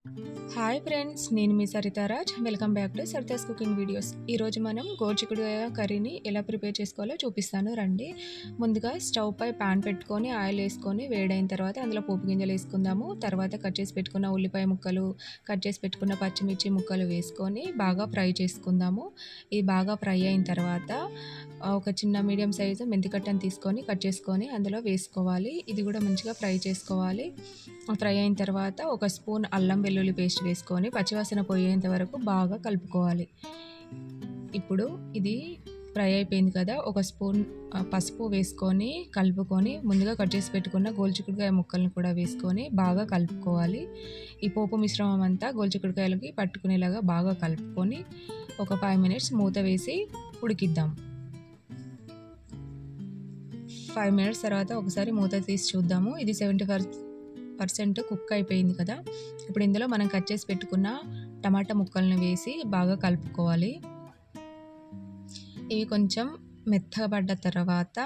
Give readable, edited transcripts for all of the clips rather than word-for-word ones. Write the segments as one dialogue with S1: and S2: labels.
S1: Hi friends, నేను మీ Saritaraj. Welcome back to Sarita's cooking videos. ఈరోజు మనం గోరుచిక్కుడుకాయ కర్రీని ఎలా ప్రిపేర్ చేసుకోవాలో చూపిస్తాను రండి. ముందుగా స్టవ్ పై పాన్ పెట్టుకొని ఆయిల్ వేసుకొని వేడైన తర్వాత అందులో పోపు గింజలు వేసుకుందాము. తర్వాత కట్ చేసి పెట్టుకున్న ఉల్లిపాయ ముక్కలు, కట్ చేసి పెట్టుకున్న పచ్చిమిర్చి ముక్కలు వేసుకొని బాగా ఫ్రై చేసుకుందాము. ఇది బాగా ఫ్రై అయిన తర్వాత ఒక చిన్న మీడియం సైజు మెంతికట్టను తీసుకొని కట్ చేసుకొని అందులో వేసుకోవాలి. ఇది కూడా మంచిగా ఫ్రై చేసుకోవాలి. ఫ్రై అయిన తర్వాత ఒక స్పూన్ అల్లం వెల్లుల్లి పేస్ట్ వేసుకొని పచ్చివాసన పోయేంత వరకు బాగా కలుపుకోవాలి. ఇప్పుడు ఇది ఫ్రై అయిపోయింది కదా, ఒక స్పూన్ పసుపు వేసుకొని కలుపుకొని ముందుగా కట్ చేసి పెట్టుకున్న గోరుచిక్కుడుకాయ ముక్కలను కూడా వేసుకొని బాగా కలుపుకోవాలి. ఈ పోపు మిశ్రమం అంతా గోరుచిక్కుడుకాయలకి పట్టుకునేలాగా బాగా కలుపుకొని ఒక 5 మినిట్స్ మూత వేసి ఉడికిద్దాం. 5 మినిట్స్ తర్వాత ఒకసారి మూత తీసి చూద్దాము. ఇది 70% కుక్ అయిపోయింది కదా. ఇప్పుడు ఇందులో మనం కట్ చేసి పెట్టుకున్న టమాటా ముక్కలను వేసి బాగా కలుపుకోవాలి. ఇవి కొంచెం మెత్తగా పడ్డ తర్వాత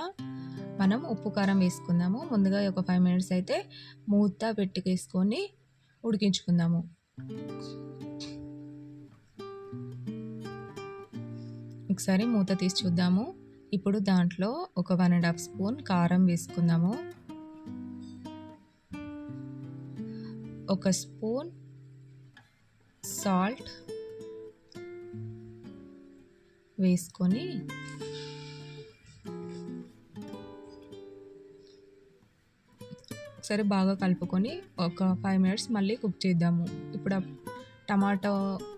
S1: మనం ఉప్పు కారం వేసుకుందాము. ముందుగా ఒక 5 మినిట్స్ అయితే మూత పెట్టుకేసుకొని ఉడికించుకుందాము. ఒకసారి మూత తీసి చూద్దాము. ఇప్పుడు దాంట్లో ఒక 1.5 స్పూన్ కారం వేసుకుందాము. ఒక స్పూన్ సాల్ట్ వేసుకొని ఒకసారి బాగా కలుపుకొని ఒక 5 మినిట్స్ మళ్ళీ కుక్ చేద్దాము. ఇప్పుడు టమాటో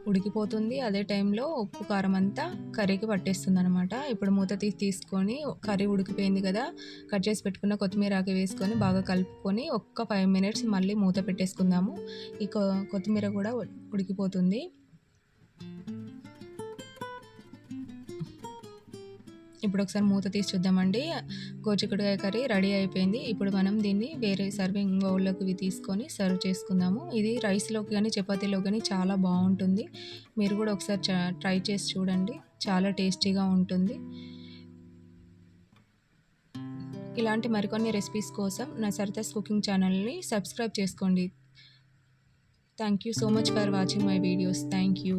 S1: ఉడికిపోతుంది. అదే టైంలో ఉప్పు కారం అంతా కర్రీకి పట్టేస్తుంది అనమాట. ఇప్పుడు మూత తీసుకొని కర్రీ ఉడికిపోయింది కదా, కట్ చేసి పెట్టుకున్న కొత్తిమీర ఆకు వేసుకొని బాగా కలుపుకొని ఒక్క 5 మినిట్స్ మళ్ళీ మూత పెట్టేసుకుందాము. ఈ కొత్తిమీర కూడా ఉడికిపోతుంది. ఇప్పుడు ఒకసారి మూత తీసి చూద్దామండి. గోరుచిక్కుడుకాయ కర్రీ రెడీ అయిపోయింది. ఇప్పుడు మనం దీన్ని వేరే సర్వింగ్ బౌల్లోకి తీసుకొని సర్వ్ చేసుకుందాము. ఇది రైస్లోకి కానీ చపాతీలో కానీ చాలా బాగుంటుంది. మీరు కూడా ఒకసారి ట్రై చేసి చూడండి, చాలా టేస్టీగా ఉంటుంది. ఇలాంటి మరికొన్ని రెసిపీస్ కోసం నా సరితాస్ కుకింగ్ ఛానల్ని సబ్స్క్రైబ్ చేసుకోండి. Thank you so much for watching my videos. Thank you.